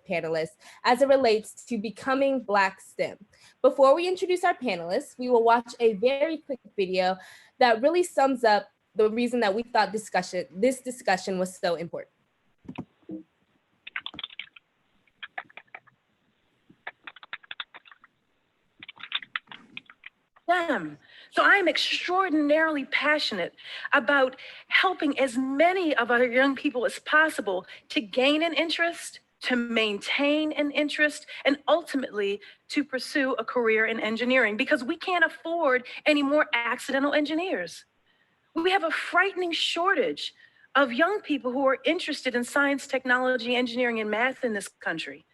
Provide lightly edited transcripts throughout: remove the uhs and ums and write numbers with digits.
panelists as it relates to becoming Black STEM. Before we introduce our panelists, we will watch a very quick video that really sums up the reason that we thought this discussion was so important. STEM. So I am extraordinarily passionate about helping as many of our young people as possible to gain an interest, to maintain an interest, and ultimately to pursue a career in engineering, because we can't afford any more accidental engineers. We have a frightening shortage of young people who are interested in science, technology, engineering, and math in this country.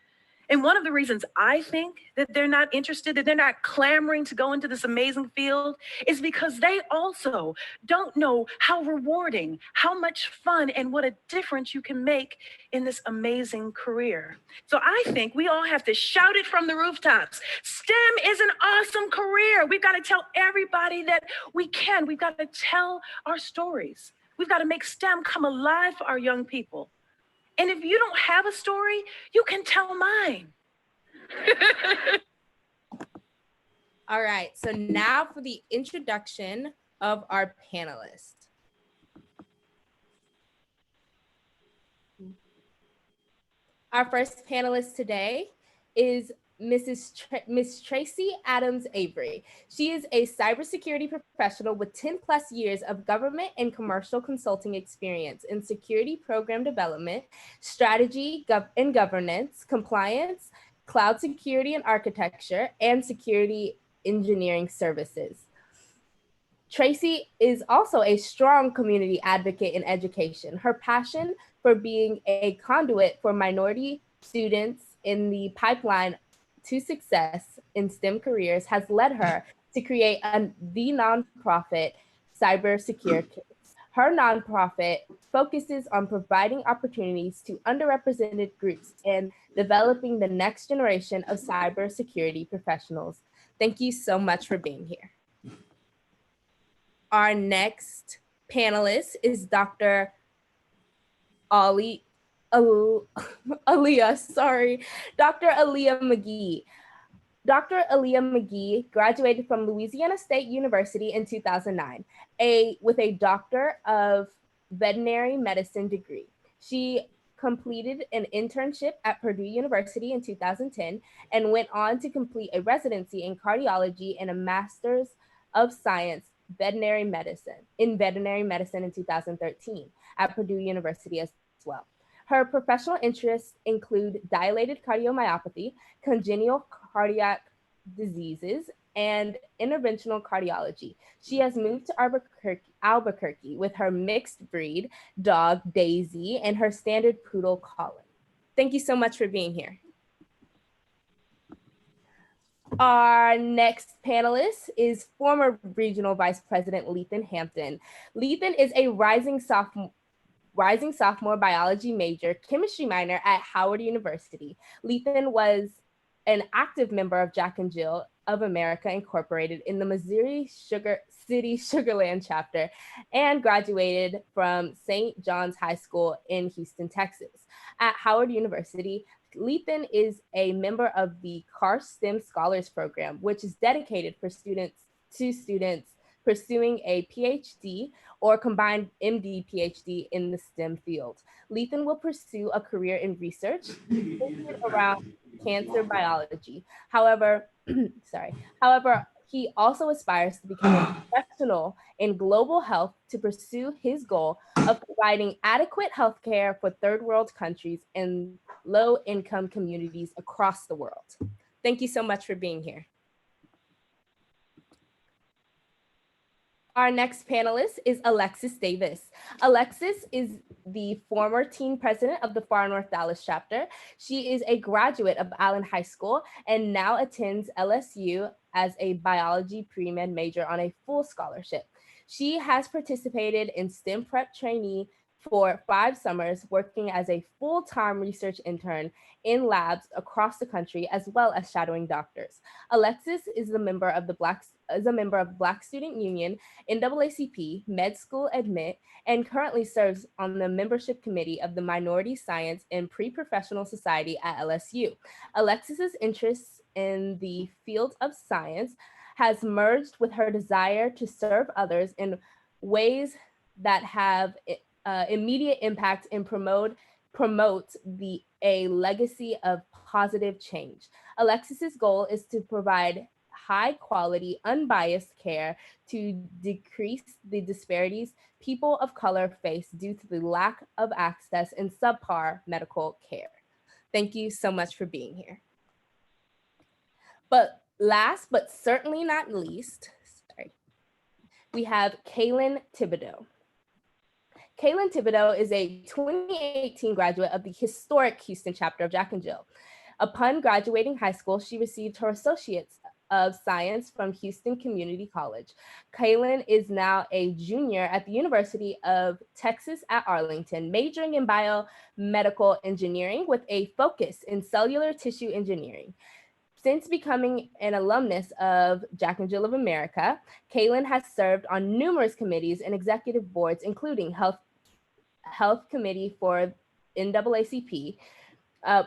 And one of the reasons I think that they're not interested, that they're not clamoring to go into this amazing field, is because they also don't know how rewarding, how much fun, and what a difference you can make in this amazing career. So I think we all have to shout it from the rooftops. STEM is an awesome career. We've got to tell everybody that we can. We've got to tell our stories. We've got to make STEM come alive for our young people. And if you don't have a story, you can tell mine. All right, so now for the introduction of our panelists. Our first panelist today is Miss Tracy Adams Avery. She is a cybersecurity professional with 10 plus years of government and commercial consulting experience in security program development, strategy and governance, compliance, cloud security and architecture, and security engineering services. Tracy is also a strong community advocate in education. Her passion for being a conduit for minority students in the pipeline to success in STEM careers has led her to create the nonprofit Cybersecure Kids. Her nonprofit focuses on providing opportunities to underrepresented groups and developing the next generation of cybersecurity professionals. Thank you so much for being here. Our next panelist is Dr. Dr. Aaliyah McGee. Dr. Aaliyah McGee graduated from Louisiana State University in 2009 with a Doctor of Veterinary Medicine degree. She completed an internship at Purdue University in 2010 and went on to complete a residency in cardiology and a Master's of Science veterinary medicine in 2013 at Purdue University as well. Her professional interests include dilated cardiomyopathy, congenital cardiac diseases, and interventional cardiology. She has moved to Albuquerque with her mixed breed dog, Daisy, and her standard poodle, Colin. Thank you so much for being here. Our next panelist is former Regional Vice President Lethan Hampton. Lethan is a rising sophomore biology major, chemistry minor at Howard University. Lethan was an active member of Jack and Jill of America Incorporated in the Missouri City Sugarland chapter and graduated from St. John's High School in Houston, Texas. At Howard University, Lethan is a member of the CAR STEM Scholars Program, which is dedicated for students pursuing a PhD or combined MD PhD in the STEM field. Lethan will pursue a career in research around cancer biology. However, he also aspires to become a professional in global health to pursue his goal of providing adequate healthcare for third world countries and low-income communities across the world. Thank you so much for being here. Our next panelist is Alexis Davis. Alexis is the former teen president of the Far North Dallas chapter. She is a graduate of Allen High School and now attends LSU as a biology pre-med major on a full scholarship. She has participated in STEM prep trainee for 5 summers, working as a full-time research intern in labs across the country, as well as shadowing doctors. Alexis is a member of the Black Student Union, NAACP, Med School Admit, and currently serves on the membership committee of the Minority Science and Pre-Professional Society at LSU. Alexis's interests in the field of science has merged with her desire to serve others in ways that have immediate impact and promote a legacy of positive change. Alexis's goal is to provide high quality, unbiased care to decrease the disparities people of color face due to the lack of access and subpar medical care. Thank you so much for being here. But last but certainly not least, we have Kaylin Thibodeau. Kaylin Thibodeau is a 2018 graduate of the historic Houston chapter of Jack and Jill. Upon graduating high school, she received her Associates of Science from Houston Community College. Kaylin is now a junior at the University of Texas at Arlington, majoring in biomedical engineering with a focus in cellular tissue engineering. Since becoming an alumnus of Jack and Jill of America, Kaylin has served on numerous committees and executive boards, including Health Committee for NAACP,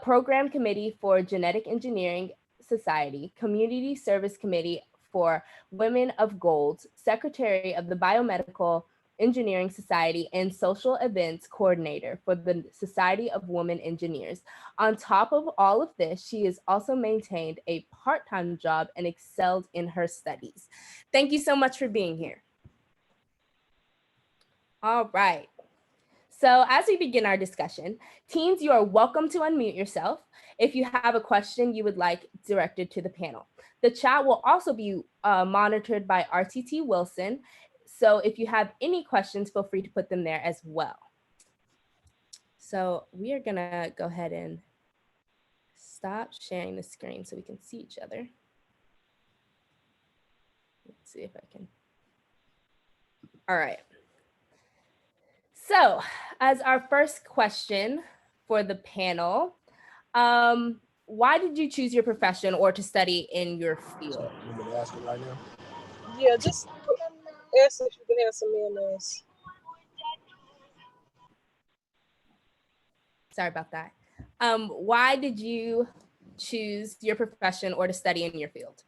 Program Committee for Genetic Engineering Society, Community Service Committee for Women of Gold, Secretary of the Biomedical Engineering Society, and Social Events Coordinator for the Society of Women Engineers. On top of all of this, she has also maintained a part-time job and excelled in her studies. Thank you so much for being here. All right. So as we begin our discussion, teens, you are welcome to unmute yourself if you have a question you would like directed to the panel. The chat will also be monitored by RTT Wilson. So if you have any questions, feel free to put them there as well. So we are gonna go ahead and stop sharing the screen so we can see each other. Let's see if I can. All right. So as our first question for the panel, why did you choose your profession or to study in your field? You want me to ask it right now? Yeah, just ask if you can answer me on this. Sorry about that. Why did you choose your profession or to study in your field?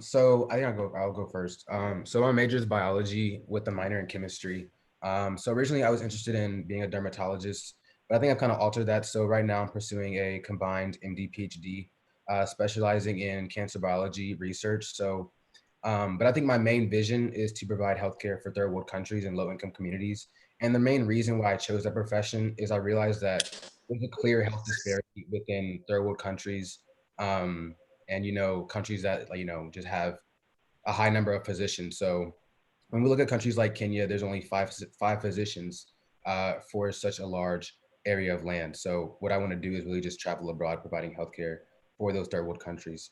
So I think I'll go first. So my major is biology with a minor in chemistry. So originally I was interested in being a dermatologist, but I think I've kind of altered that. So right now I'm pursuing a combined MD PhD, specializing in cancer biology research. So, but I think my main vision is to provide healthcare for third world countries and low income communities. And the main reason why I chose that profession is I realized that there's a clear health disparity within third world countries. And countries that just have a high number of physicians. So when we look at countries like Kenya, there's only five physicians for such a large area of land. So what I want to do is really just travel abroad, providing healthcare for those third world countries.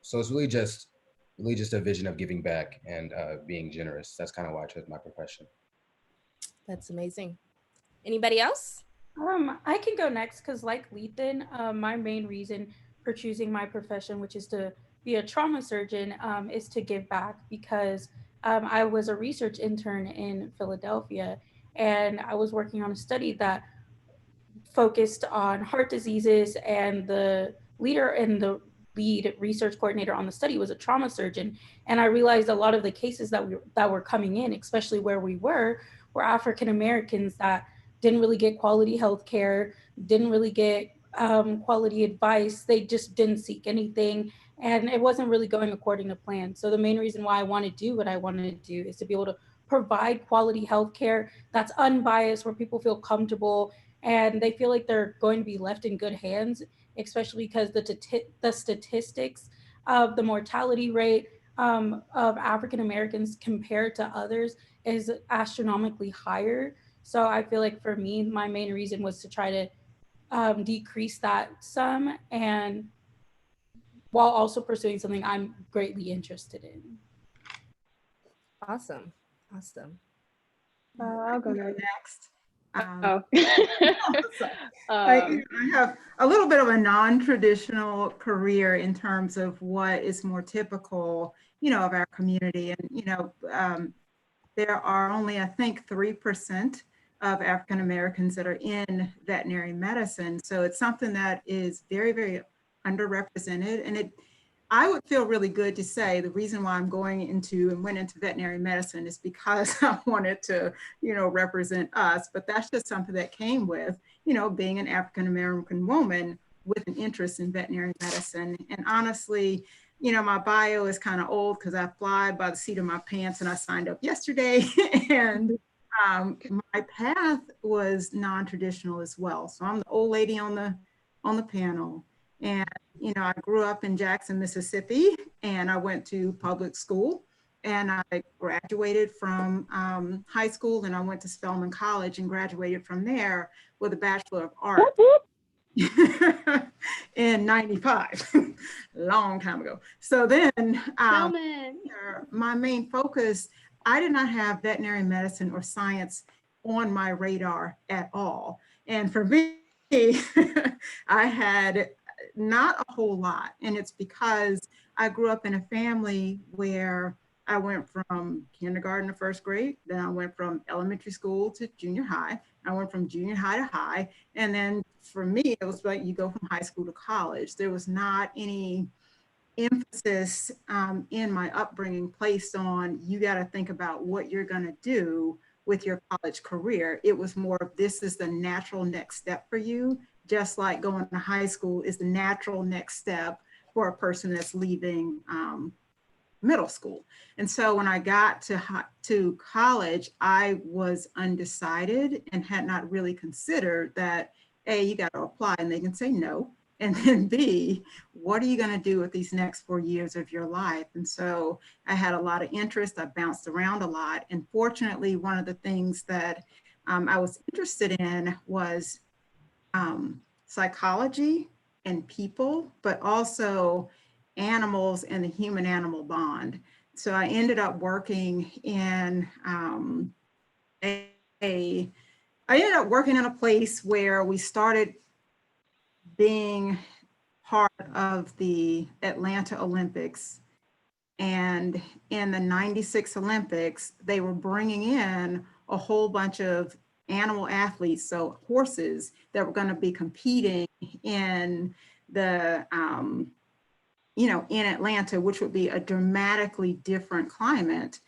So it's really just a vision of giving back and being generous. That's kind of why I chose my profession. That's amazing. Anybody else? I can go next because like Lethan, my main reason for choosing my profession, which is to be a trauma surgeon, is to give back because I was a research intern in Philadelphia and I was working on a study that focused on heart diseases, and the leader and the lead research coordinator on the study was a trauma surgeon. And I realized a lot of the cases that were coming in, especially where we were African Americans that didn't really get quality health care, didn't really get quality advice. They just didn't seek anything. And it wasn't really going according to plan. So the main reason why I want to do what I want to do is to be able to provide quality health care that's unbiased, where people feel comfortable and they feel like they're going to be left in good hands, especially because the statistics of the mortality rate of African Americans compared to others is astronomically higher. So I feel like for me, my main reason was to try to decrease that some, and while also pursuing something I'm greatly interested in. Awesome. Awesome. I'll go next. Oh. So I have a little bit of a non-traditional career in terms of what is more typical, of our community. And, there are only, I think, 3% of African Americans that are in veterinary medicine. So it's something that is very, very underrepresented. And I would feel really good to say the reason why I'm going into and went into veterinary medicine is because I wanted to, represent us. But that's just something that came with, being an African American woman with an interest in veterinary medicine. And honestly, my bio is kind of old because I fly by the seat of my pants and I signed up yesterday. And my path was non-traditional as well. So I'm the old lady on the panel. And, I grew up in Jackson, Mississippi, and I went to public school. And I graduated from high school, and I went to Spelman College and graduated from there with a Bachelor of Arts. In 95, long time ago. So then my main focus, I did not have veterinary medicine or science on my radar at all. And for me, I had not a whole lot. And it's because I grew up in a family where I went from kindergarten to first grade, then I went from elementary school to junior high. I went from junior high to high. And then for me, it was like you go from high school to college. There was not any emphasis in my upbringing placed on, you got to think about what you're going to do with your college career. It was more of, this is the natural next step for you, just like going to high school is the natural next step for a person that's leaving middle school. And so when I got to college, I was undecided and had not really considered that, A, you got to apply and they can say no. And then B, what are you going to do with these next 4 years of your life? And so I had a lot of interest. I bounced around a lot. And fortunately, one of the things that I was interested in was psychology and people, but also animals and the human-animal bond. So I ended up working in I ended up working in a place where we started being part of the Atlanta Olympics. And in the 96 Olympics, they were bringing in a whole bunch of animal athletes, so horses that were going to be competing in the, in Atlanta, which would be a dramatically different climate,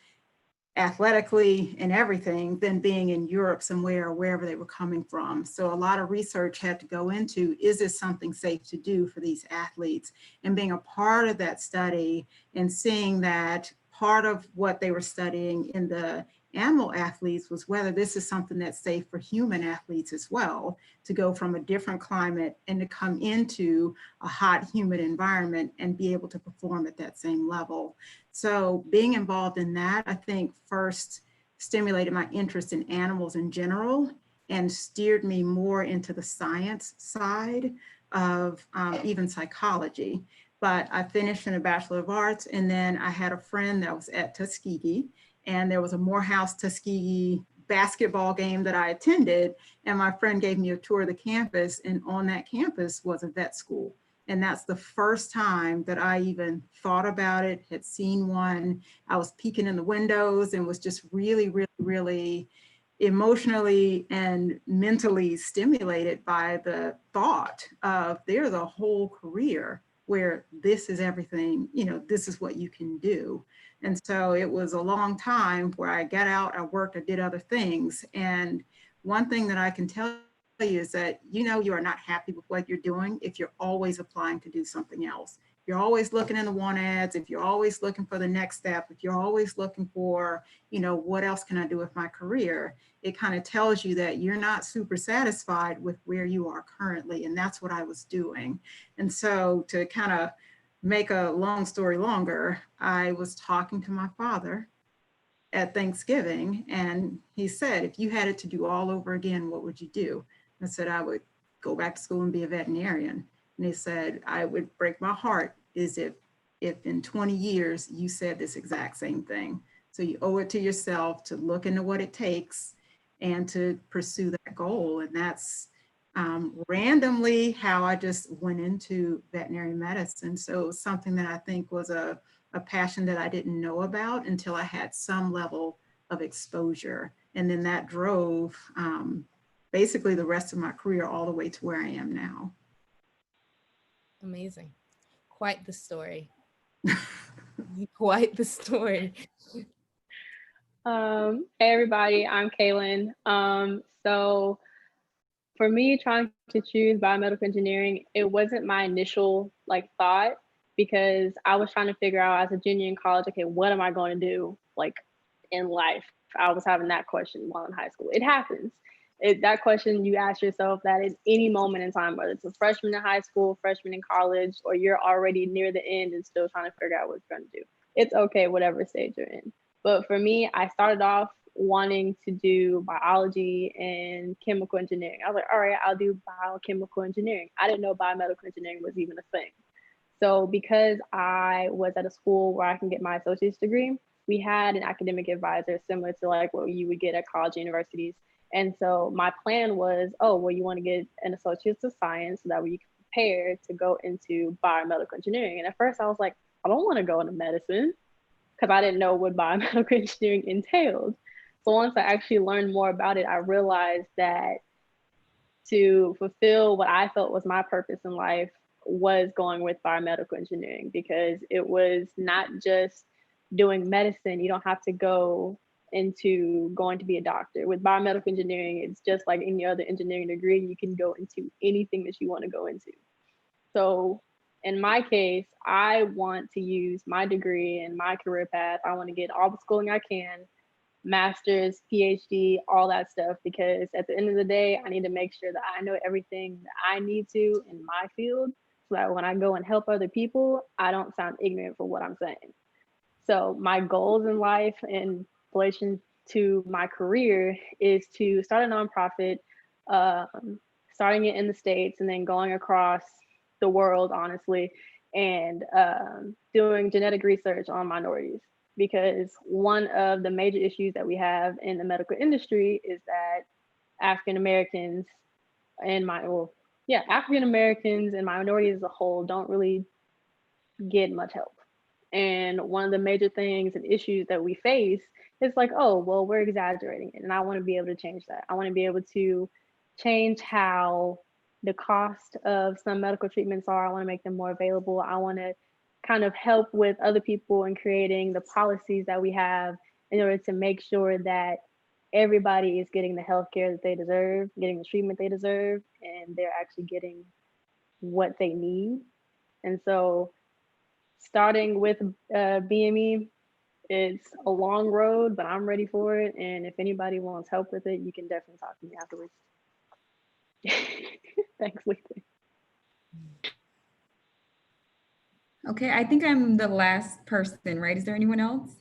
athletically and everything, than being in Europe somewhere or wherever they were coming from. So a lot of research had to go into, is this something safe to do for these athletes? And being a part of that study and seeing that part of what they were studying in the animal athletes was whether this is something that's safe for human athletes as well, to go from a different climate and to come into a hot, humid environment and be able to perform at that same level. So being involved in that, I think first stimulated my interest in animals in general and steered me more into the science side of even psychology. But I finished in a Bachelor of Arts, and then I had a friend that was at Tuskegee, and there was a Morehouse Tuskegee basketball game that I attended, and my friend gave me a tour of the campus, and on that campus was a vet school. And that's the first time that I even thought about it, had seen one. I was peeking in the windows and was just really, really, really emotionally and mentally stimulated by the thought of there's a whole career where this is everything, this is what you can do. And so it was a long time where I got out, I worked, I did other things. And one thing that I can tell you is that, you are not happy with what you're doing if you're always applying to do something else. If you're always looking in the want ads, if you're always looking for the next step, if you're always looking for, what else can I do with my career? It kind of tells you that you're not super satisfied with where you are currently. And that's what I was doing. And so to kind of make a long story longer, I was talking to my father at Thanksgiving, and he said, if you had it to do all over again, what would you do? I said, I would go back to school and be a veterinarian. And he said, I would break my heart is if in 20 years you said this exact same thing. So you owe it to yourself to look into what it takes and to pursue that goal. And that's randomly how I just went into veterinary medicine. So it was something that I think was a passion that I didn't know about until I had some level of exposure. And then that drove basically the rest of my career all the way to where I am now. Amazing. Quite the story. Quite the story. Hey everybody, I'm Kaylin. So for me, trying to choose biomedical engineering, it wasn't my initial thought, because I was trying to figure out as a junior in college, okay, what am I going to do in life? I was having that question while in high school. It happens. That question, you ask yourself that at any moment in time, whether it's a freshman in high school, freshman in college, or you're already near the end and still trying to figure out what you're going to do. It's okay, whatever stage you're in. But for me, I started off wanting to do biology and chemical engineering. I was like, all right, I'll do biochemical engineering. I didn't know biomedical engineering was even a thing. So because I was at a school where I can get my associate's degree, we had an academic advisor similar to what you would get at college and universities. And so my plan was, oh, well, you want to get an associate's of science so that way you can prepare to go into biomedical engineering. And at first I was like, I don't want to go into medicine, because I didn't know what biomedical engineering entailed. So once I actually learned more about it, I realized that to fulfill what I felt was my purpose in life was going with biomedical engineering, because it was not just doing medicine. You don't have to go into going to be a doctor. With biomedical engineering, it's just like any other engineering degree. You can go into anything that you want to go into. So in my case, I want to use my degree and my career path. I want to get all the schooling I can, master's, PhD, all that stuff, because at the end of the day, I need to make sure that I know everything that I need to in my field, so that when I go and help other people, I don't sound ignorant for what I'm saying. So my goals in life in relation to my career is to start a nonprofit, starting it in the States and then going across the world, honestly, and doing genetic research on minorities. Because one of the major issues that we have in the medical industry is that African Americans and African Americans and minorities as a whole don't really get much help. And one of the major things and issues that we face is oh, well, we're exaggerating it. And I want to be able to change that. I want to be able to change how the cost of some medical treatments are. I want to make them more available. I want to kind of help with other people in creating the policies that we have in order to make sure that everybody is getting the healthcare that they deserve, getting the treatment they deserve, and they're actually getting what they need. And so starting with BME, it's a long road, but I'm ready for it. And if anybody wants help with it, you can definitely talk to me afterwards. Thanks, Lisa. Okay, I think I'm the last person, right? Is there anyone else?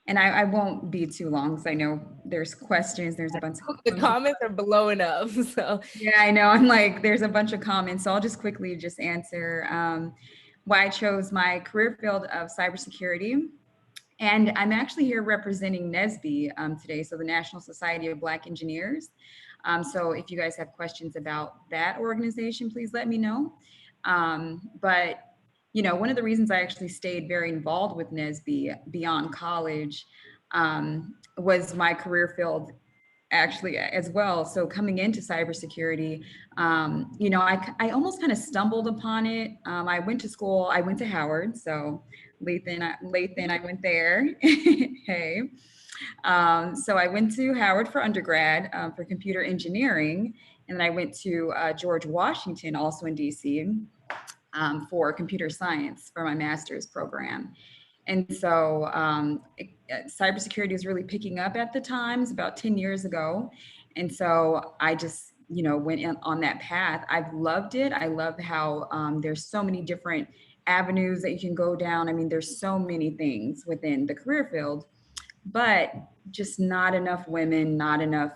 And I won't be too long, because I know there's questions, there's a bunch of The comments are blowing up, so. Yeah, I know, I'm there's a bunch of comments, so I'll just quickly answer why I chose my career field of cybersecurity. And I'm actually here representing NSBE today, so the National Society of Black Engineers. So if you guys have questions about that organization, please let me know. But one of the reasons I actually stayed very involved with NSBE beyond college was my career field actually as well. So coming into cybersecurity, I almost kind of stumbled upon it. I went to school, I went to Howard. So Lathan, I went there. Hey. So I went to Howard for undergrad for computer engineering. And then I went to George Washington, also in DC, for computer science for my master's program. And so cybersecurity was really picking up at the time. It was about 10 years ago. And so I just, went on that path. I've loved it. I love how there's so many different avenues that you can go down. I mean, there's so many things within the career field, but just not enough women, not enough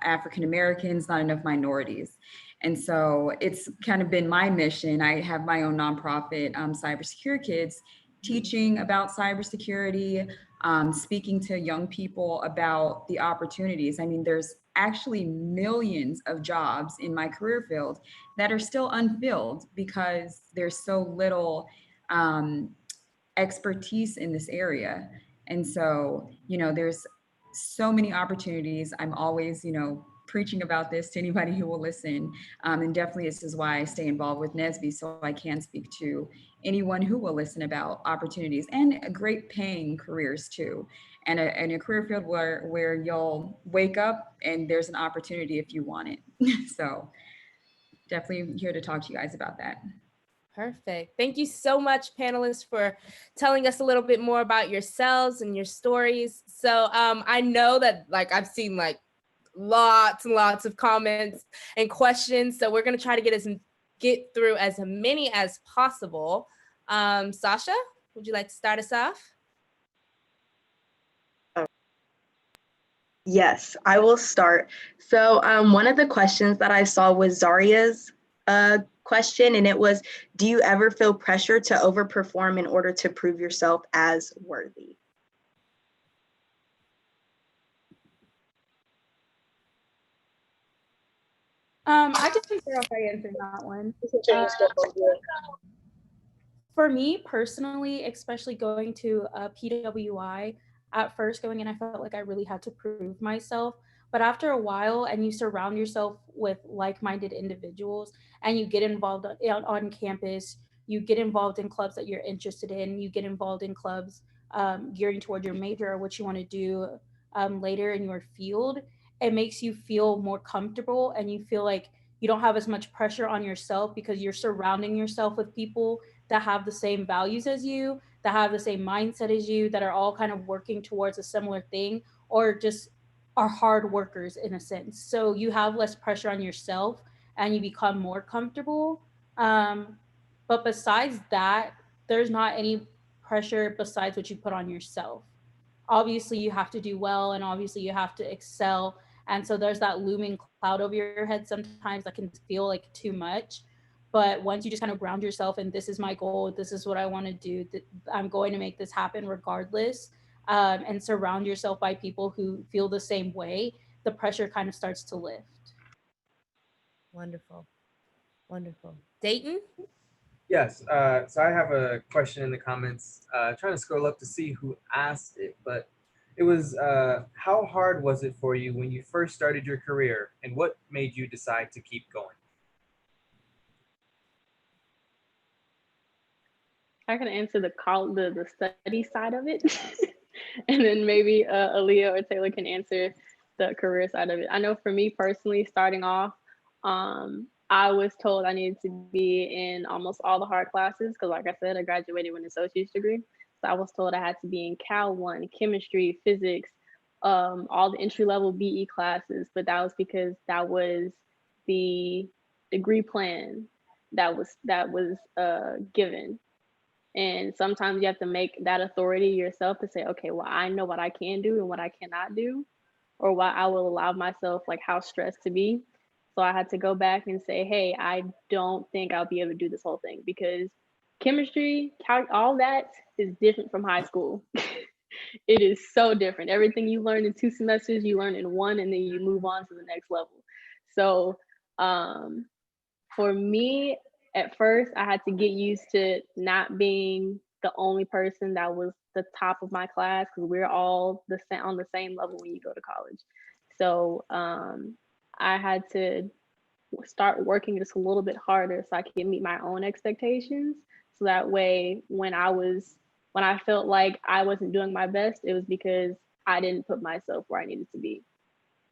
African Americans, not enough minorities. And so it's kind of been my mission. I have my own nonprofit, Cyber Secure Kids, teaching about cybersecurity, speaking to young people about the opportunities. I mean, there's actually millions of jobs in my career field that are still unfilled because there's so little expertise in this area. And so, there's so many opportunities. I'm always, preaching about this to anybody who will listen. And definitely this is why I stay involved with NSBE, so I can speak to anyone who will listen about opportunities and great paying careers too. And a career field where you'll wake up and there's an opportunity if you want it. So definitely here to talk to you guys about that. Perfect. Thank you so much, panelists, for telling us a little bit more about yourselves and your stories. So I know that I've seen lots and lots of comments and questions. So we're going to try to get through as many as possible. Sasha, would you like to start us off? Yes, I will start. So one of the questions that I saw was Zaria's question, and it was, do you ever feel pressure to overperform in order to prove yourself as worthy? I can start off by answering that one. For me personally, especially going to PWI, at first going in, I felt like I really had to prove myself. But after a while, and you surround yourself with like-minded individuals, and you get involved on campus, you get involved in clubs that you're interested in, you get involved in clubs gearing toward your major or what you want to do later in your field, it makes you feel more comfortable, and you feel like you don't have as much pressure on yourself because you're surrounding yourself with people that have the same values as you, that have the same mindset as you, that are all kind of working towards a similar thing, or just are hard workers in a sense. So you have less pressure on yourself and you become more comfortable. But besides that, there's not any pressure besides what you put on yourself. Obviously, you have to do well, and obviously you have to excel. And so there's that looming cloud over your head sometimes that can feel like too much. But once you just kind of ground yourself and this is my goal, this is what I want to do, I'm going to make this happen regardless, and surround yourself by people who feel the same way, the pressure kind of starts to lift. Wonderful. Wonderful. Dayton? Yes, so I have a question in the comments, trying to scroll up to see who asked it, but it was, how hard was it for you when you first started your career, and what made you decide to keep going? I can answer the study side of it, and then maybe Aaliyah or Taylor can answer the career side of it. I know for me personally, starting off, I was told I needed to be in almost all the hard classes because, like I said, I graduated with an associate's degree. So I was told I had to be in Cal 1, chemistry, physics, all the entry-level BE classes, but that was because that was the degree plan that was given. And sometimes you have to make that authority yourself to say, okay, well, I know what I can do and what I cannot do, or what I will allow myself, like how stressed to be. So I had to go back and say, hey, I don't think I'll be able to do this whole thing because chemistry, all that is different from high school. It is so different. Everything you learn in 2 semesters, you learn in 1, and then you move on to the next level. So for me, at first, I had to get used to not being the only person that was the top of my class because we're all on the same level when you go to college. So I had to start working just a little bit harder so I could meet my own expectations. So that way, when I felt like I wasn't doing my best, it was because I didn't put myself where I needed to be.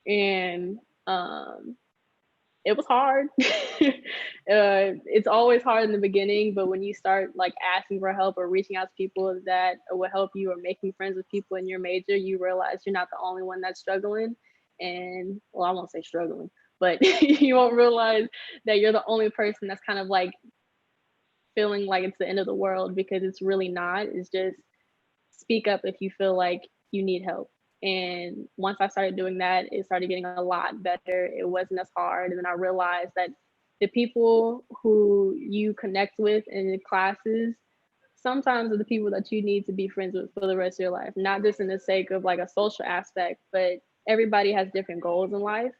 And it was hard. It's always hard in the beginning, but when you start like asking for help or reaching out to people that will help you or making friends with people in your major, you realize you're not the only one that's struggling. And well, I won't say struggling, but you won't realize that you're the only person that's kind of like feeling like it's the end of the world, because it's really not. It's just speak up if you feel like you need help. And once I started doing that, it started getting a lot better. It wasn't as hard. And then I realized that the people who you connect with in the classes, sometimes are the people that you need to be friends with for the rest of your life, not just in the sake of like a social aspect, but everybody has different goals in life.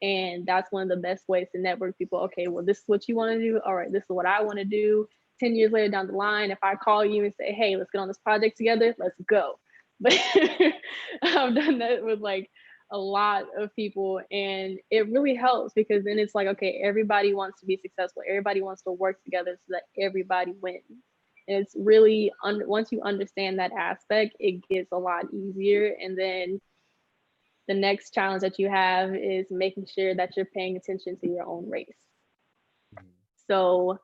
And that's one of the best ways to network people. Okay, well, this is what you want to do. All right, this is what I want to do. 10 years later down the line, if I call you and say, hey, let's get on this project together, let's go. But I've done that with like a lot of people, and it really helps because then it's like, okay, everybody wants to be successful. Everybody wants to work together so that everybody wins. And it's really, once you understand that aspect, it gets a lot easier. And then the next challenge that you have is making sure that you're paying attention to your own race. So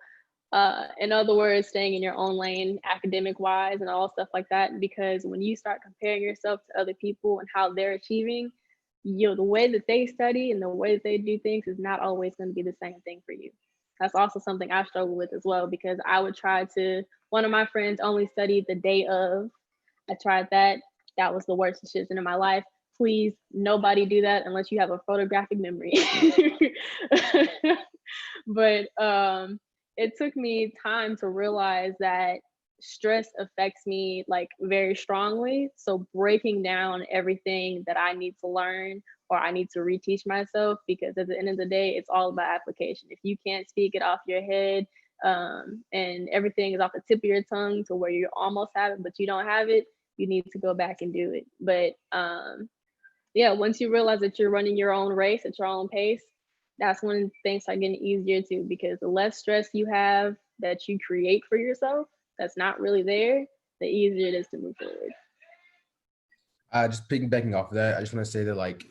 in other words, staying in your own lane, academic wise and all stuff like that, because when you start comparing yourself to other people and how they're achieving, the way that they study and the way that they do things is not always going to be the same thing for you. That's also something I struggle with as well, because I would try to, one of my friends only studied the day of. I tried that. That was the worst decision in my life. Please, nobody do that unless you have a photographic memory. But it took me time to realize that stress affects me like very strongly. So breaking down everything that I need to learn or I need to reteach myself, because at the end of the day, it's all about application. If you can't speak it off your head and everything is off the tip of your tongue to where you almost have it, but you don't have it, you need to go back and do it. But yeah, once you realize that you're running your own race at your own pace, that's when things start getting easier too, because the less stress you have that you create for yourself that's not really there, the easier it is to move forward. Just piggybacking off of that, I just want to say that, like,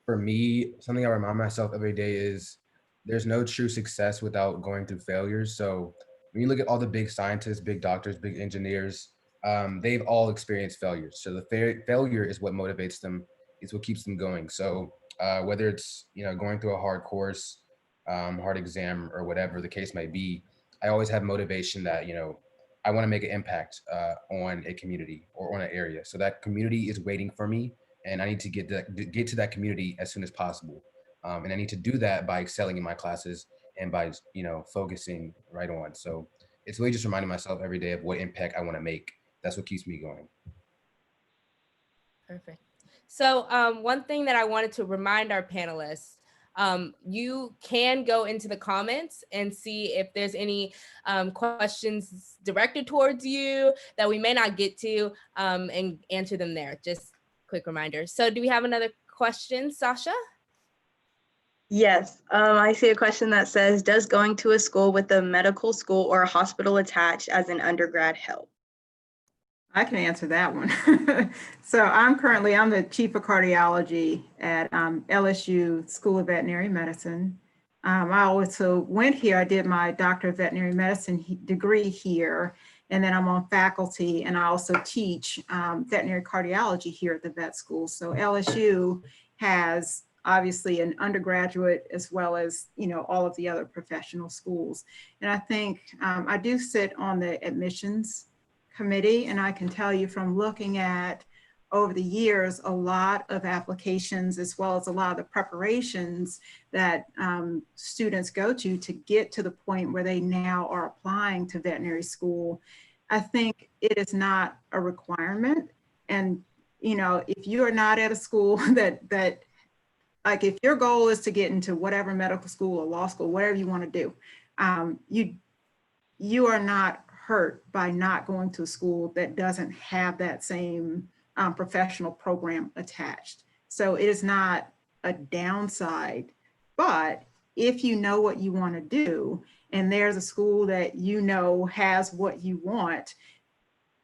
for me, something I remind myself every day is there's no true success without going through failures. So when you look at all the big scientists, big doctors, big engineers, they've all experienced failures. So the failure is what motivates them. It's what keeps them going. So whether it's, going through a hard course, hard exam, or whatever the case may be, I always have motivation that, I want to make an impact on a community or on an area. So that community is waiting for me, and I need to get to that community as soon as possible. And I need to do that by excelling in my classes and by, focusing right on. So it's really just reminding myself every day of what impact I want to make. That's what keeps me going. Perfect. So one thing that I wanted to remind our panelists, you can go into the comments and see if there's any questions directed towards you that we may not get to and answer them there. Just quick reminder. So do we have another question, Sasha? Yes, I see a question that says, does going to a school with a medical school or a hospital attached as an undergrad help? I can answer that one. So I'm the chief of cardiology at LSU School of Veterinary Medicine. I also went here, I did my Doctor of Veterinary Medicine degree here, and then I'm on faculty, and I also teach veterinary cardiology here at the vet school. So LSU has obviously an undergraduate as well as, all of the other professional schools. And I think I do sit on the admissions committee, and I can tell you from looking at over the years, a lot of applications as well as a lot of the preparations that students go to get to the point where they now are applying to veterinary school. I think it is not a requirement. And, if you are not at a school that like if your goal is to get into whatever medical school or law school, whatever you want to do, you are not hurt by not going to a school that doesn't have that same professional program attached. So it is not a downside, but if you know what you want to do and there's a school that has what you want,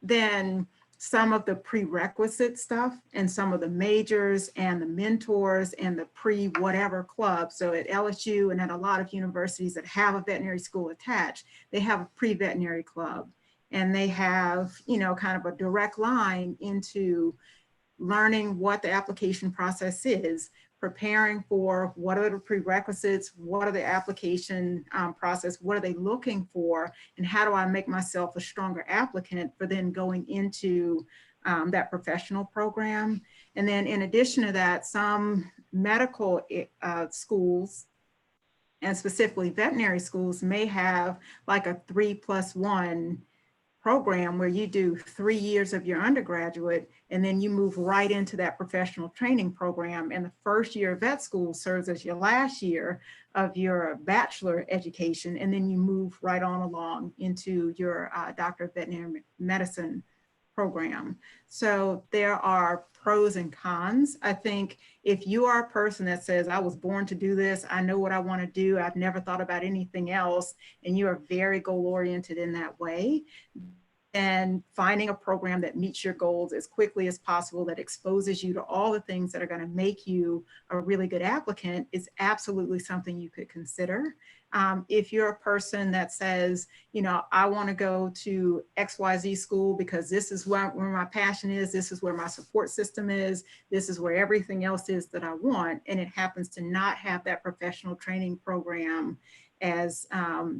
then some of the prerequisite stuff and some of the majors and the mentors and the pre-whatever club. So at LSU and at a lot of universities that have a veterinary school attached, they have a pre-veterinary club. And they have, kind of a direct line into learning what the application process is, preparing for what are the prerequisites, what are the application process, what are they looking for, and how do I make myself a stronger applicant for then going into that professional program. And then in addition to that, some medical schools, and specifically veterinary schools, may have like a 3+1 program where you do 3 years of your undergraduate and then you move right into that professional training program. And the first year of vet school serves as your last year of your bachelor education. And then you move right on along into your Doctor of Veterinary Medicine program. So there are pros and cons. I think if you are a person that says, I was born to do this, I know what I want to do, I've never thought about anything else, and you are very goal oriented in that way, and finding a program that meets your goals as quickly as possible, that exposes you to all the things that are going to make you a really good applicant, is absolutely something you could consider. If you're a person that says, you know, I want to go to XYZ school because this is where my passion is, this is where my support system is, this is where everything else is that I want, and it happens to not have that professional training program as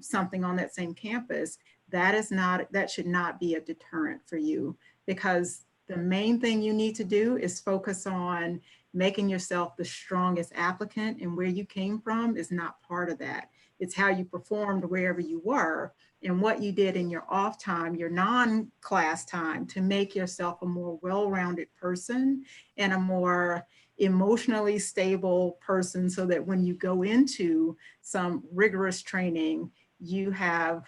something on that same campus, that should not be a deterrent for you, because the main thing you need to do is focus on making yourself the strongest applicant, and where you came from is not part of that. It's how you performed wherever you were and what you did in your off time, your non-class time, to make yourself a more well-rounded person and a more emotionally stable person, so that when you go into some rigorous training, you have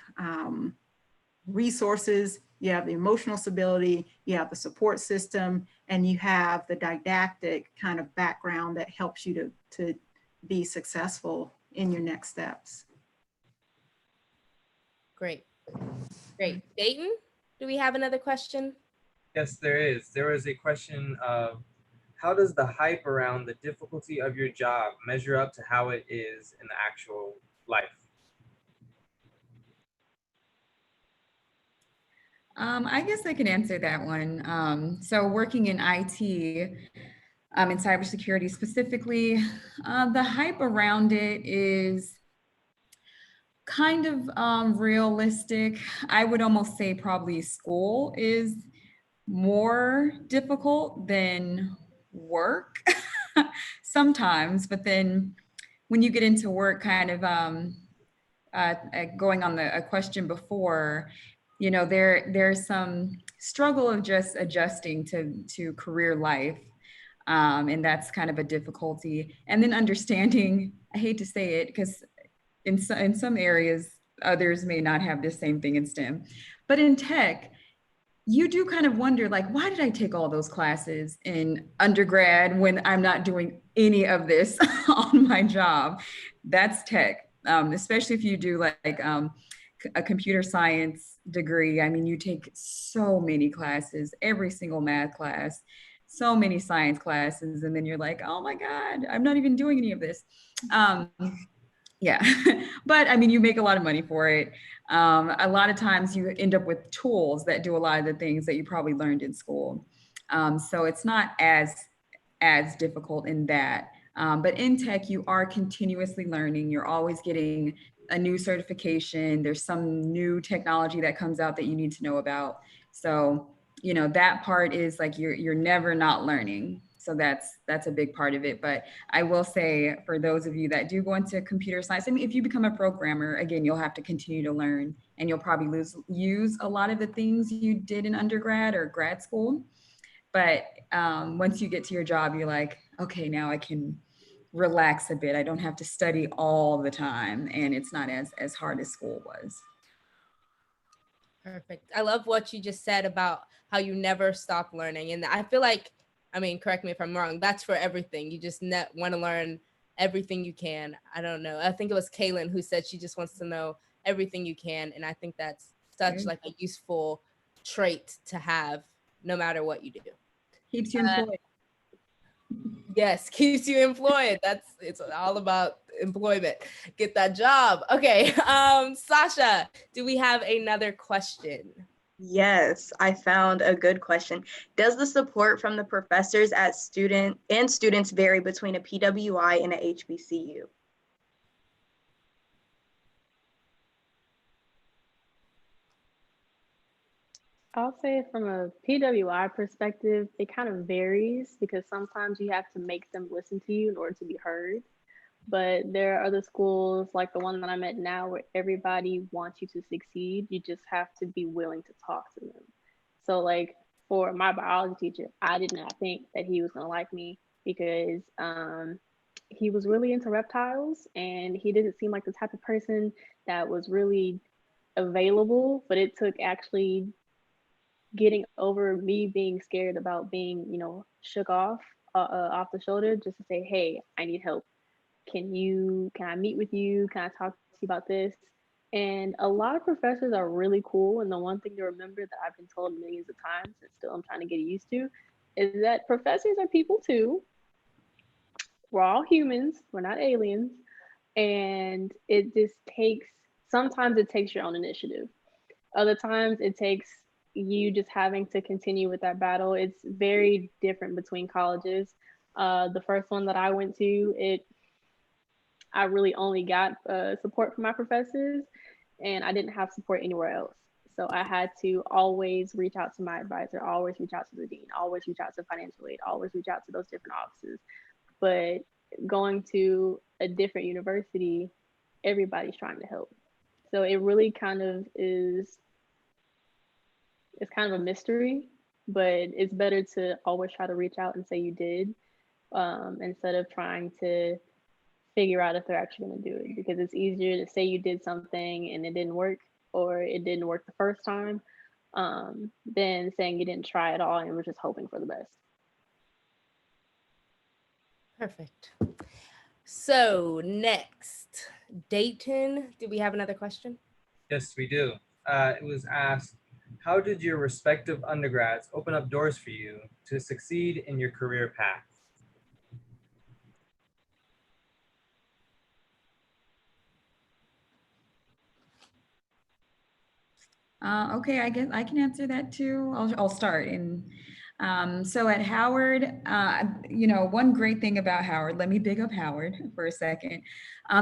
resources, you have the emotional stability, you have the support system, and you have the didactic kind of background that helps you to be successful in your next steps. Great. Great. Dayton, do we have another question? Yes, there is. There is a question of, how does the hype around the difficulty of your job measure up to how it is in the actual life? I guess I can answer that one. So working in IT, in cybersecurity specifically, the hype around it is kind of realistic. I would almost say probably school is more difficult than work sometimes, but then when you get into work, kind of going on a question before, you know, there's some struggle of just adjusting to career life. And that's kind of a difficulty. And then understanding, I hate to say it, because in some areas, others may not have the same thing in STEM, but in tech, you do kind of wonder, like, why did I take all those classes in undergrad when I'm not doing any of this on my job? That's tech, especially if you do like a computer science degree. I mean, you take so many classes, every single math class, so many science classes, and then you're like, oh my God, I'm not even doing any of this. Yeah, but I mean, you make a lot of money for it. A lot of times you end up with tools that do a lot of the things that you probably learned in school. So it's not as difficult in that. But in tech, you are continuously learning. You're always getting a new certification. There's some new technology that comes out that you need to know about. So, you know, that part is like you're never not learning. So that's a big part of it. But I will say, for those of you that do go into computer science, I mean, if you become a programmer, again, you'll have to continue to learn, and you'll probably use a lot of the things you did in undergrad or grad school. But once you get to your job, you're like, okay, now I can relax a bit. I don't have to study all the time, and it's not as hard as school was. Perfect. I love what you just said about how you never stop learning. And I feel like, I mean, correct me if I'm wrong, that's for everything. You just want to learn everything you can. I don't know. I think it was Kaylin who said she just wants to know everything you can. And I think that's such like a useful trait to have no matter what you do. Keeps you employed. Yes, keeps you employed. It's all about employment. Get that job. Okay. Sasha, do we have another question? Yes, I found a good question. Does the support from the professors at students vary between a PWI and a HBCU? I'll say from a PWI perspective, it kind of varies because sometimes you have to make them listen to you in order to be heard. But there are other schools like the one that I'm at now where everybody wants you to succeed. You just have to be willing to talk to them. So like for my biology teacher, I did not think that he was gonna like me because he was really into reptiles and he didn't seem like the type of person that was really available, but it took actually getting over me being scared about being, you know, shook off the shoulder just to say, hey, I need help. Can I meet with you? Can I talk to you about this? And a lot of professors are really cool. And the one thing to remember that I've been told millions of times and still I'm trying to get used to is that professors are people too. We're all humans, we're not aliens. And it just takes, sometimes it takes your own initiative. Other times it takes you just having to continue with that battle. It's very different between colleges. The first one that I went to, I really only got support from my professors and I didn't have support anywhere else. So I had to always reach out to my advisor, always reach out to the dean, always reach out to financial aid, always reach out to those different offices. But going to a different university, everybody's trying to help. So it really kind of is, it's kind of a mystery, but it's better to always try to reach out and say you did instead of trying to figure out if they're actually going to do it, because it's easier to say you did something and it didn't work or it didn't work the first time than saying you didn't try at all and we're just hoping for the best. Perfect. So next, Dayton, do we have another question? Yes, we do. It was asked, how did your respective undergrads open up doors for you to succeed in your career path? Okay, I guess I can answer that too. I'll start. So at Howard, you know, one great thing about Howard, let me big up Howard for a second.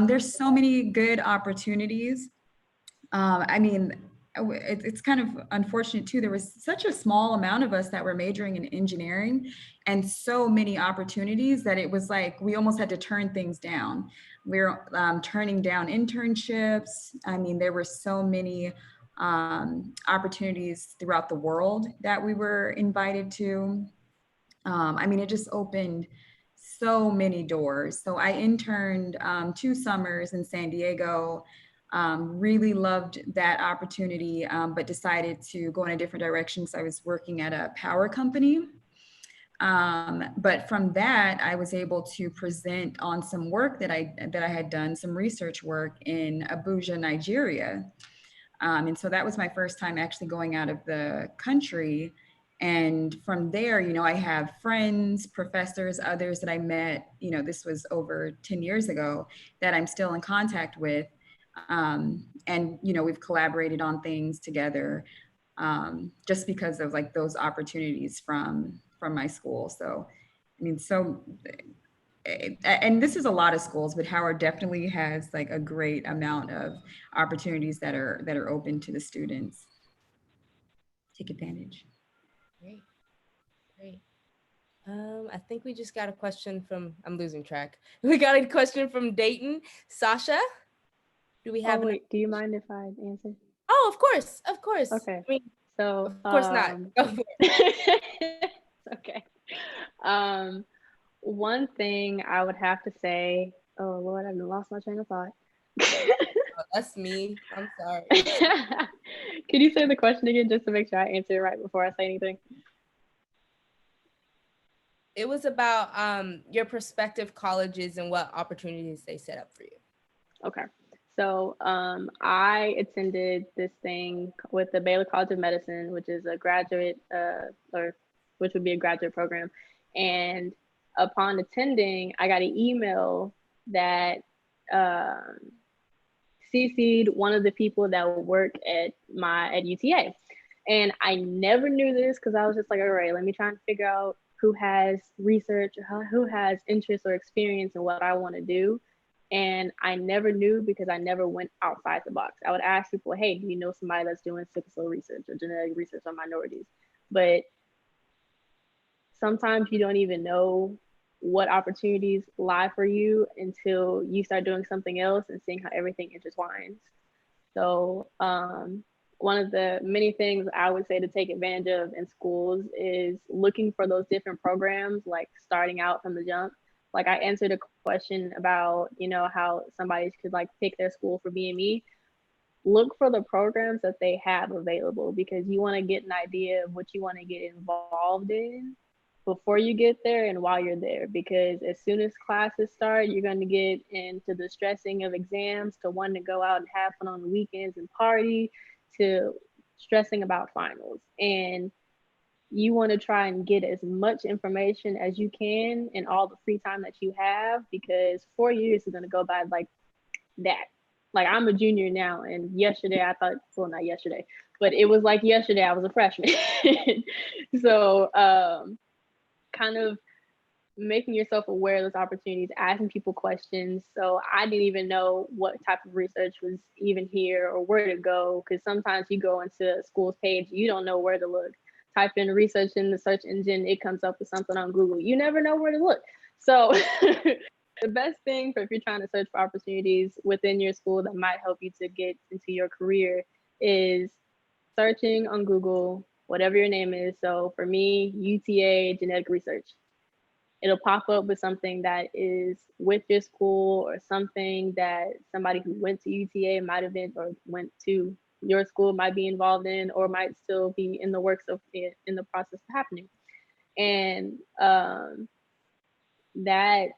There's so many good opportunities. I mean, it's kind of unfortunate too. There was such a small amount of us that were majoring in engineering and so many opportunities that it was like we almost had to turn things down. We were turning down internships. I mean, there were so many opportunities throughout the world that we were invited to. I mean, it just opened so many doors. So I interned 2 summers in San Diego. Really loved that opportunity, but decided to go in a different direction. So I was working at a power company. But from that, I was able to present on some work that I had done, some research work in Abuja, Nigeria. And so that was my first time actually going out of the country. And from there, you know, I have friends, professors, others that I met, you know, this was over 10 years ago, that I'm still in contact with. And, you know, we've collaborated on things together just because of like those opportunities from my school. So, I mean, and this is a lot of schools, but Howard definitely has like a great amount of opportunities that are open to the students. Take advantage. Great, great. I think we just got a question from, I'm losing track. We got a question from Dayton. Sasha, do we have? Wait, do you mind if I answer? Oh, of course, of course. Okay. I mean, so of course not. Go for it. Okay. One thing I would have to say, oh Lord, I've lost my train of thought. Oh, that's me. I'm sorry. Can you say the question again just to make sure I answer it right before I say anything? It was about your prospective colleges and what opportunities they set up for you. Okay. So I attended this thing with the Baylor College of Medicine, which is a graduate, or which would be a graduate program. And upon attending, I got an email that CC'd one of the people that would work at UTA. And I never knew this because I was just like, all right, let me try and figure out who has research, who has interest or experience in what I want to do. And I never knew because I never went outside the box. I would ask people, hey, do you know somebody that's doing sickle cell research or genetic research on minorities? But sometimes you don't even know what opportunities lie for you until you start doing something else and seeing how everything intertwines. So one of the many things I would say to take advantage of in schools is looking for those different programs, like starting out from the jump. Like I answered a question about, you know, how somebody could like pick their school for BME. Look for the programs that they have available, because you want to get an idea of what you want to get involved in before you get there and while you're there. Because as soon as classes start, you're going to get into the stressing of exams, to wanting to go out and have fun on the weekends and party, to stressing about finals. And you want to try and get as much information as you can in all the free time that you have, because 4 years is going to go by like that. Like I'm a junior now, and yesterday I thought, well, not yesterday, but it was like yesterday I was a freshman. So kind of making yourself aware of those opportunities, asking people questions. So I didn't even know what type of research was even here or where to go, because sometimes you go into a school's page, you don't know where to look. Type in research in the search engine, it comes up with something on Google. You never know where to look. So the best thing for if you're trying to search for opportunities within your school that might help you to get into your career is searching on Google, whatever your name is. So for me, UTA genetic research. It'll pop up with something that is with your school, or something that somebody who went to UTA might have been, or went to your school might be involved in, or might still be in the works of it, in the process of happening. And that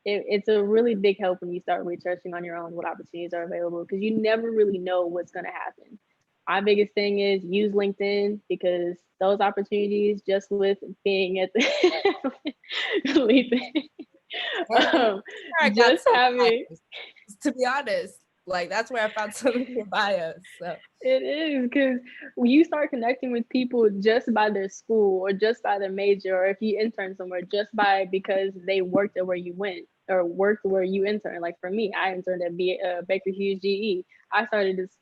it's a really big help when you start researching on your own what opportunities are available, because you never really know what's going to happen. My biggest thing is use LinkedIn, because those opportunities, just with being at the LinkedIn, just having, to be honest, like that's where I found some of your bios. So it is, because when you start connecting with people just by their school, or just by their major, or if you intern somewhere, just by because they worked at where you went or worked where you interned. Like for me, I interned at Baker Hughes GE. I started just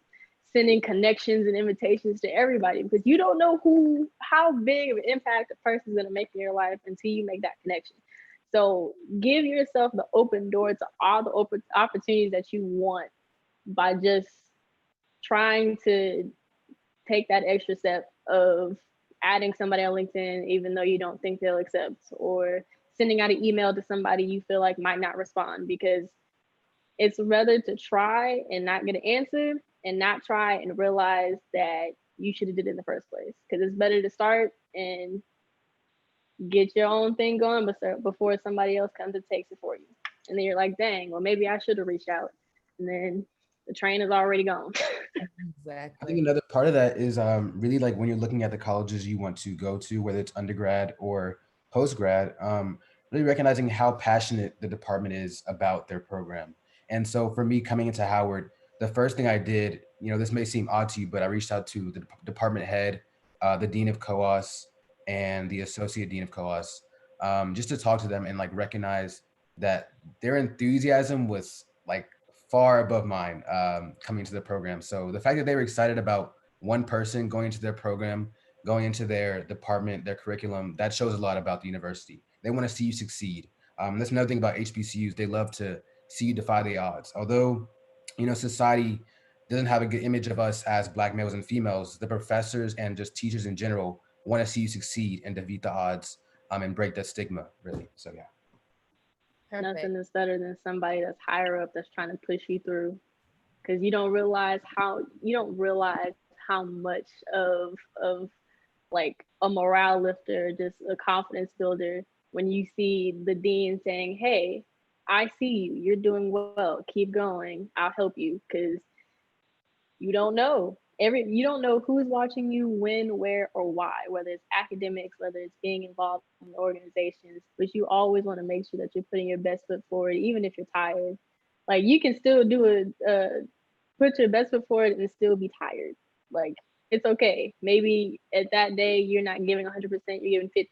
sending connections and invitations to everybody, because you don't know how big of an impact a person's going to make in your life until you make that connection. So give yourself the open door to all the open opportunities that you want by just trying to take that extra step of adding somebody on LinkedIn, even though you don't think they'll accept, or sending out an email to somebody you feel like might not respond, because it's rather to try and not get an answer, and not try and realize that you should have did it in the first place. Because it's better to start and get your own thing going before somebody else comes and takes it for you. And then you're like, dang, well, maybe I should have reached out. And then the train is already gone. I think another part of that is really like when you're looking at the colleges you want to go to, whether it's undergrad or postgrad, really recognizing how passionate the department is about their program. And so for me, coming into Howard, the first thing I did, you know, this may seem odd to you, but I reached out to the department head, the dean of COAS, and the associate dean of COAS, just to talk to them and like recognize that their enthusiasm was like far above mine coming into the program. So the fact that they were excited about one person going into their program, going into their department, their curriculum, that shows a lot about the university. They want to see you succeed. That's another thing about HBCUs. They love to see you defy the odds. Although, you know, society doesn't have a good image of us as Black males and females, the professors and just teachers in general want to see you succeed and defeat the odds and break that stigma, really. So yeah. Perfect. Nothing is better than somebody that's higher up that's trying to push you through, because you don't realize how much of like a morale lifter, just a confidence builder, when you see the dean saying, hey, I see you, you're doing well, keep going, I'll help you. Because you don't know who's watching you, when, where, or why, whether it's academics, whether it's being involved in organizations, but you always want to make sure that you're putting your best foot forward, even if you're tired. Like you can still put your best foot forward and still be tired. Like it's okay. Maybe at that day, you're not giving 100%, you're giving 50%.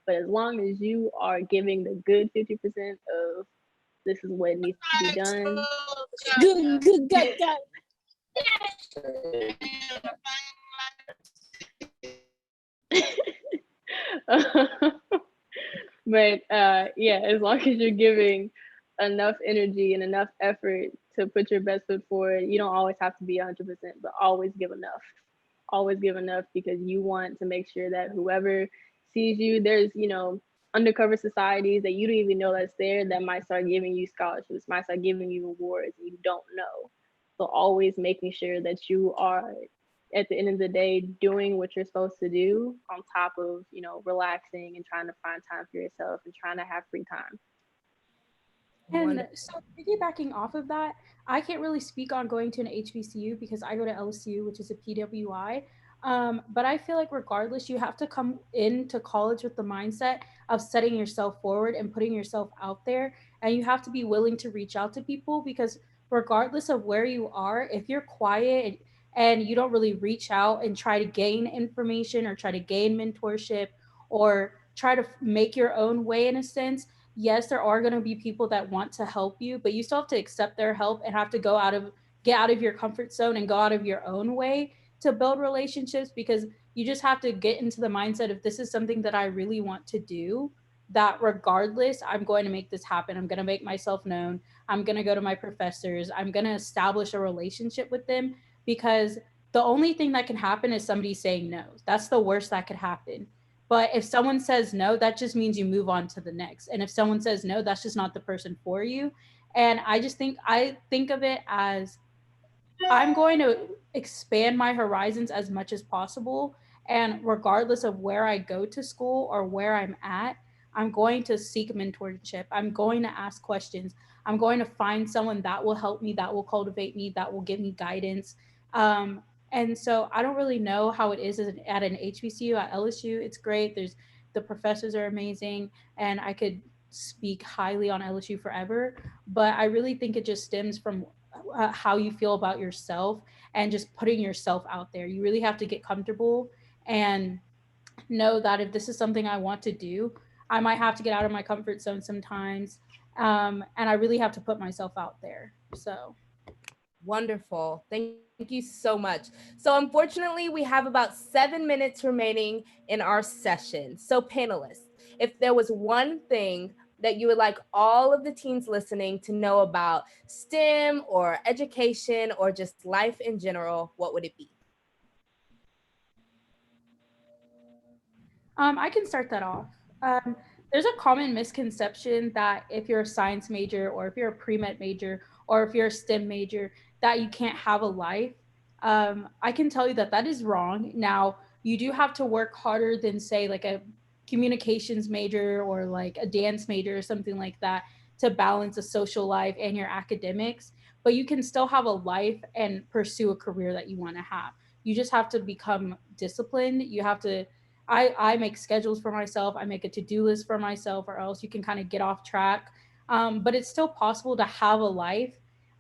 But as long as you are giving the good 50% of this is what needs to be done. Good. But yeah, as long as you're giving enough energy and enough effort to put your best foot forward, you don't always have to be 100%, but always give enough. Always give enough because you want to make sure that whoever sees you, there's, undercover societies that you don't even know that's there that might start giving you scholarships, might start giving you awards, and you don't know. So always making sure that you are at the end of the day doing what you're supposed to do on top of relaxing and trying to find time for yourself and trying to have free time. And so piggybacking off of that, I can't really speak on going to an HBCU because I go to LSU, which is a PWI. But I feel like regardless, you have to come into college with the mindset of setting yourself forward and putting yourself out there. And you have to be willing to reach out to people because regardless of where you are, if you're quiet and you don't really reach out and try to gain information or try to gain mentorship or try to make your own way in a sense, yes, there are going to be people that want to help you, but you still have to accept their help and have to get out of your comfort zone and go out of your own way to build relationships because you just have to get into the mindset of this is something that I really want to do, that regardless, I'm going to make this happen. I'm going to make myself known. I'm going to go to my professors. I'm going to establish a relationship with them because the only thing that can happen is somebody saying no. That's the worst that could happen. But if someone says no, that just means you move on to the next. And if someone says no, that's just not the person for you. And I think of it as I'm going to expand my horizons as much as possible. And regardless of where I go to school or where I'm at, I'm going to seek mentorship. I'm going to ask questions. I'm going to find someone that will help me, that will cultivate me, that will give me guidance. And so I don't really know how it is at an HBCU. At LSU, it's great. The professors are amazing, and I could speak highly on LSU forever. But I really think it just stems from how you feel about yourself and just putting yourself out there. You really have to get comfortable and know that if this is something I want to do, I might have to get out of my comfort zone sometimes. And I really have to put myself out there. So wonderful. Thank you so much. So unfortunately, we have about 7 minutes remaining in our session. So panelists, if there was one thing that you would like all of the teens listening to know about STEM or education or just life in general, what would it be? I can start that off. There's a common misconception that if you're a science major or if you're a pre-med major or if you're a STEM major, that you can't have a life. I can tell you that that is wrong. Now, you do have to work harder than, say, like a communications major or like a dance major or something like that to balance a social life and your academics, but you can still have a life and pursue a career that you want to have. You just have to become disciplined. You have to I make schedules for myself. I make a to-do list for myself, or else you can kind of get off track. But it's still possible to have a life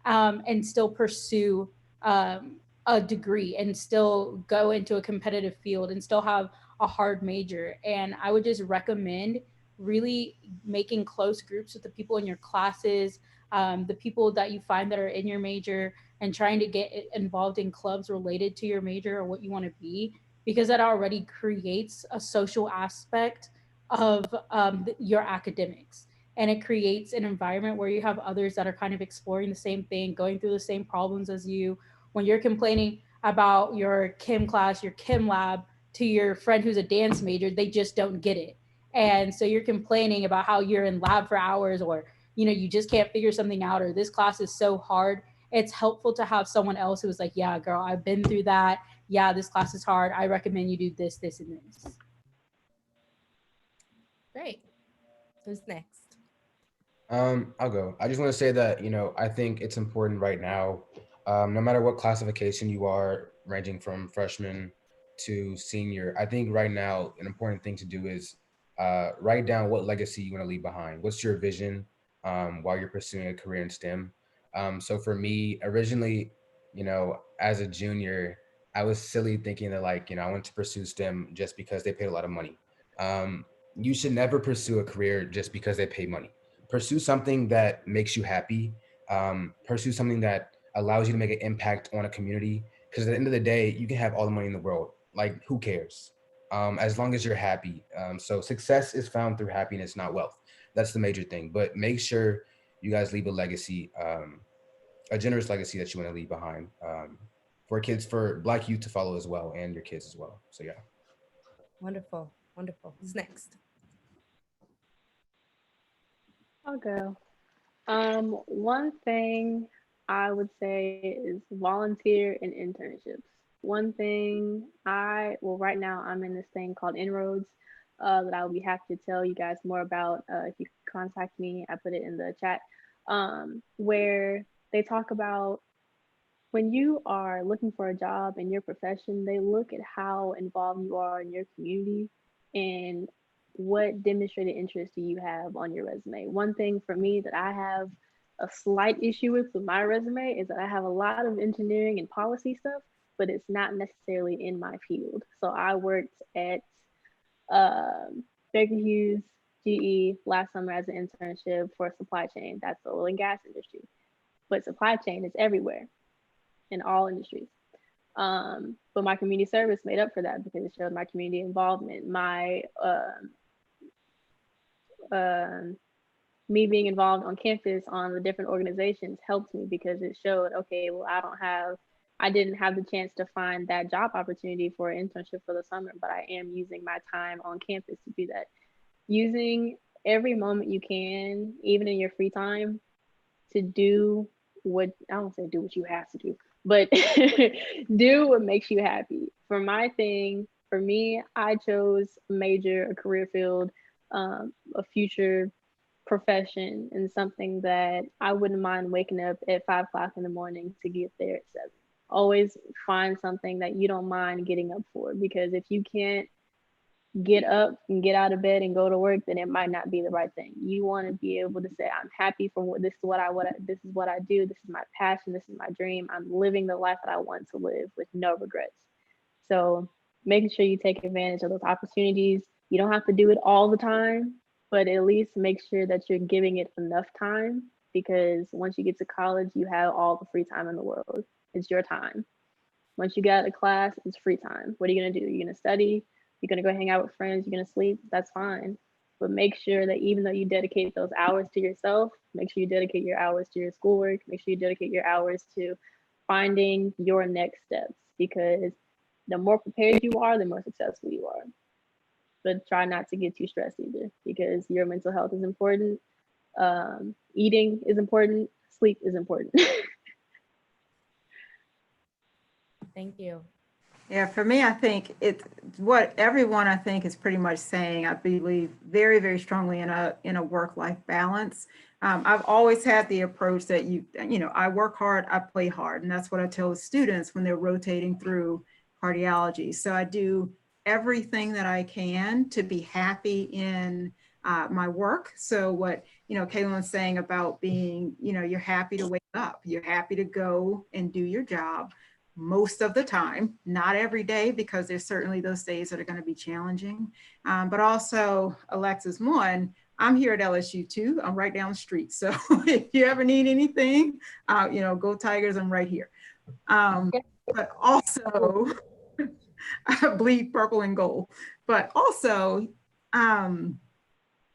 and still pursue a degree and still go into a competitive field and still have a hard major. And I would just recommend really making close groups with the people in your classes, the people that you find that are in your major, and trying to get involved in clubs related to your major or what you want to be, because that already creates a social aspect of your academics. And it creates an environment where you have others that are kind of exploring the same thing, going through the same problems as you. When you're complaining about your chem class, your chem lab, to your friend who's a dance major, they just don't get it. And so you're complaining about how you're in lab for hours, or you just can't figure something out, or this class is so hard. It's helpful to have someone else who's like, yeah, girl, I've been through that. Yeah, this class is hard. I recommend you do this, this, and this. Great. Who's next? I'll go. I just want to say that, I think it's important right now, no matter what classification you are, ranging from freshman to senior, I think right now an important thing to do is write down what legacy you want to leave behind. What's your vision while you're pursuing a career in STEM? So for me, originally, as a junior, I was silly thinking that I want to pursue STEM just because they paid a lot of money. You should never pursue a career just because they pay money. Pursue something that makes you happy. Pursue something that allows you to make an impact on a community. Because at the end of the day, you can have all the money in the world. Like, who cares? as long as you're happy. So success is found through happiness, not wealth. That's the major thing. But make sure you guys leave a legacy, a generous legacy that you want to leave behind, for kids, for Black youth to follow as well, and your kids as well. So yeah. Wonderful, wonderful. Who's next? I'll go. One thing I would say is volunteer and internships. One thing well, right now I'm in this thing called Inroads that I will be happy to tell you guys more about if you contact me. I put it in the chat, where they talk about when you are looking for a job in your profession, they look at how involved you are in your community and what demonstrated interest do you have on your resume. One thing for me that I have a slight issue with my resume is that I have a lot of engineering and policy stuff, but it's not necessarily in my field. So I worked at Baker Hughes, GE last summer as an internship for supply chain. That's the oil and gas industry. But supply chain is everywhere in all industries. But my community service made up for that because it showed my community involvement. My me being involved on campus on the different organizations helped me because it showed, okay, well, I didn't have the chance to find that job opportunity for an internship for the summer, but I am using my time on campus to do that. Using every moment you can, even in your free time, to do what, I don't say do what you have to do, but do what makes you happy. For my thing, for me, I chose a major, a career field, a future profession, and something that I wouldn't mind waking up at 5 o'clock in the morning to get there at 7. Always find something that you don't mind getting up for, because if you can't get up and get out of bed and go to work, then it might not be the right thing. You want to be able to say, I'm happy for this is what I do, this is my passion, this is my dream. I'm living the life that I want to live with no regrets. So making sure you take advantage of those opportunities. You don't have to do it all the time, but at least make sure that you're giving it enough time, because once you get to college, you have all the free time in the world. It's your time. Once you get out of class, it's free time. What are you going to do? You're going to study? You're going to go hang out with friends? You're going to sleep? That's fine. But make sure that even though you dedicate those hours to yourself, make sure you dedicate your hours to your schoolwork. Make sure you dedicate your hours to finding your next steps, because the more prepared you are, the more successful you are. But try not to get too stressed either, because your mental health is important. Eating is important. Sleep is important. Thank you. Yeah, for me, I think it's what everyone I think is pretty much saying. I believe very, very strongly in a work-life balance. I've always had the approach that I work hard, I play hard, and that's what I tell the students when they're rotating through cardiology. So I do everything that I can to be happy in my work. So what Kaylin's saying about being, you're happy to wake up, you're happy to go and do your job. Most of the time, not every day, because there's certainly those days that are going to be challenging. But also, Alexis, one, I'm here at LSU too. I'm right down the street. So if you ever need anything, go Tigers, I'm right here. But also, I bleed purple and gold. But also,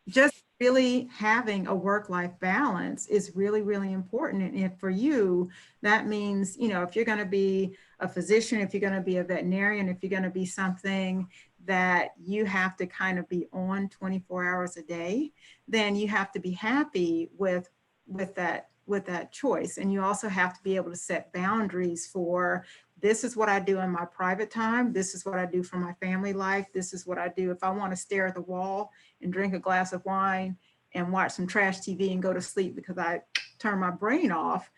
just really having a work-life balance is really, really important. And for you, that means, if you're going to be a physician, if you're going to be a veterinarian, if you're going to be something that you have to kind of be on 24 hours a day, then you have to be happy with that choice. And you also have to be able to set boundaries for, this is what I do in my private time. This is what I do for my family life. This is what I do if I want to stare at the wall and drink a glass of wine and watch some trash TV and go to sleep because I turn my brain off.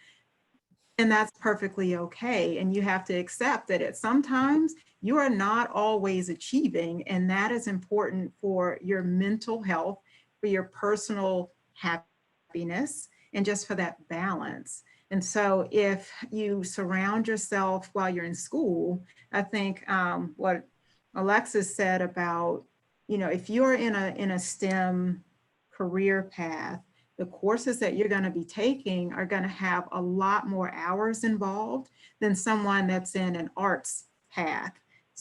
And that's perfectly okay. And you have to accept that sometimes you are not always achieving, and that is important for your mental health, for your personal happiness, and just for that balance. And so if you surround yourself while you're in school, I think what Alexis said about, if you're in a STEM career path, the courses that you're going to be taking are going to have a lot more hours involved than someone that's in an arts path.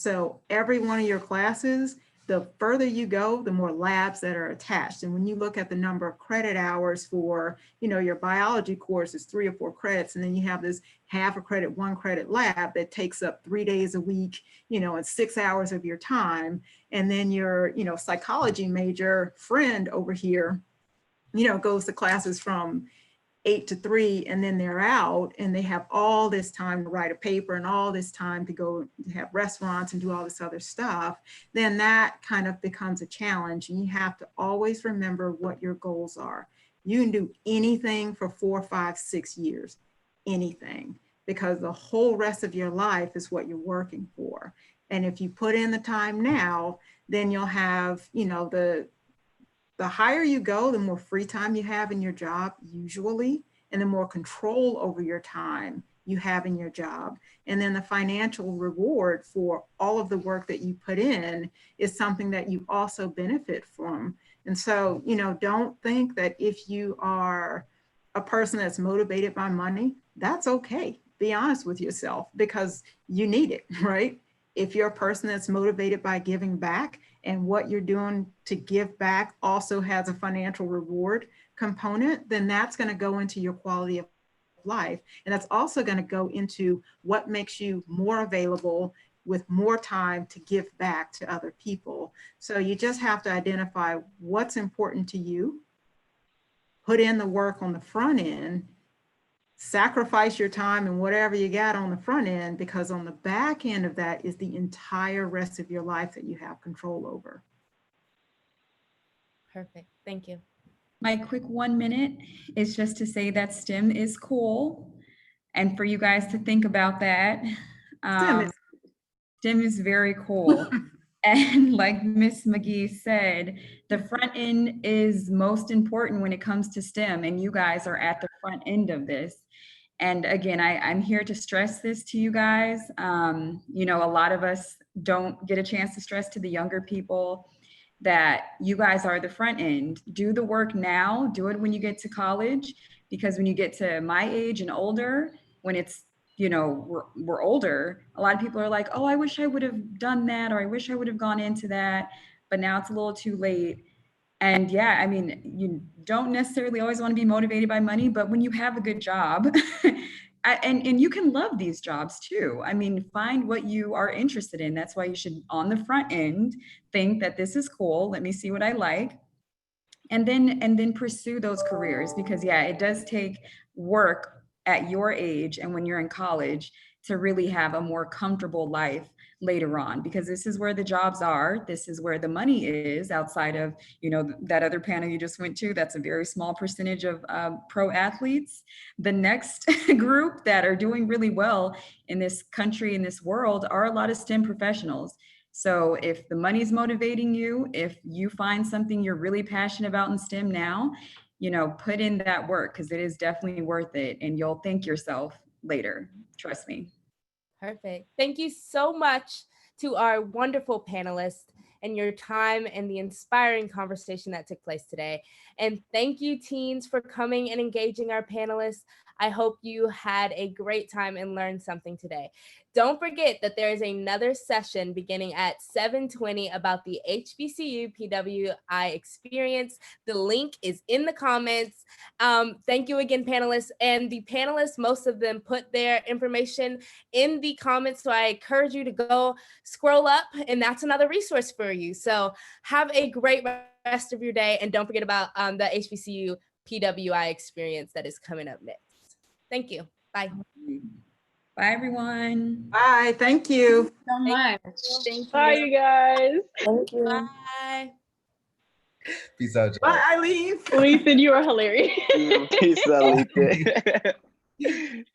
So every one of your classes, the further you go, the more labs that are attached. And when you look at the number of credit hours for, your biology course is 3 or 4 credits, and then you have this half a credit, 1 credit lab that takes up 3 days a week, and 6 hours of your time. And then your, psychology major friend over here, goes to classes from 8 to 3, and then they're out and they have all this time to write a paper and all this time to go to have restaurants and do all this other stuff, then that kind of becomes a challenge. And you have to always remember what your goals are. You can do anything for 4, 5, 6 years, anything, because the whole rest of your life is what you're working for. And if you put in the time now, then you'll have, the higher you go, the more free time you have in your job, usually, and the more control over your time you have in your job. And then the financial reward for all of the work that you put in is something that you also benefit from. And so, don't think that if you are a person that's motivated by money, that's okay. Be honest with yourself, because you need it, right? If you're a person that's motivated by giving back, and what you're doing to give back also has a financial reward component, then that's going to go into your quality of life. And that's also going to go into what makes you more available with more time to give back to other people. So you just have to identify what's important to you, put in the work on the front end, sacrifice your time and whatever you got on the front end, because on the back end of that is the entire rest of your life that you have control over. Perfect. Thank you. My quick 1 minute is just to say that STEM is cool, and for you guys to think about that. STEM is very cool. And like Miss McGee said, the front end is most important when it comes to STEM, and you guys are at the front end of this. And again, I'm here to stress this to you guys. A lot of us don't get a chance to stress to the younger people that you guys are the front end. Do the work now, do it when you get to college, because when you get to my age and older, when it's, we're older, a lot of people are like, oh, I wish I would have done that, or I wish I would have gone into that, but now it's a little too late. And yeah, I mean, you don't necessarily always want to be motivated by money, but when you have a good job, and you can love these jobs too. I mean, find what you are interested in. That's why you should, on the front end, think that this is cool. Let me see what I like. And then pursue those careers, because yeah, it does take work at your age and when you're in college to really have a more comfortable life later on, because this is where the jobs are. This is where the money is, outside of, that other panel you just went to. That's a very small percentage of pro athletes. The next group that are doing really well in this country, in this world, are a lot of STEM professionals. So if the money's motivating you, if you find something you're really passionate about in STEM now, put in that work, because it is definitely worth it, and you'll thank yourself later. Trust me. Perfect. Thank you so much to our wonderful panelists and your time and the inspiring conversation that took place today. And thank you, teens, for coming and engaging our panelists. I hope you had a great time and learned something today. Don't forget that there is another session beginning at 7:20 about the HBCU PWI experience. The link is in the comments. Thank you again, panelists. And the panelists, most of them put their information in the comments. So I encourage you to go scroll up, and that's another resource for you. So have a great rest of your day. And don't forget about the HBCU PWI experience that is coming up next. Thank you. Bye. Bye, everyone. Bye. Thank you so much. Thank you. Bye, you guys. Thank you. Bye. Peace out, y'all. Bye, Eileen. Lethan, you are hilarious. Peace out, Lethan.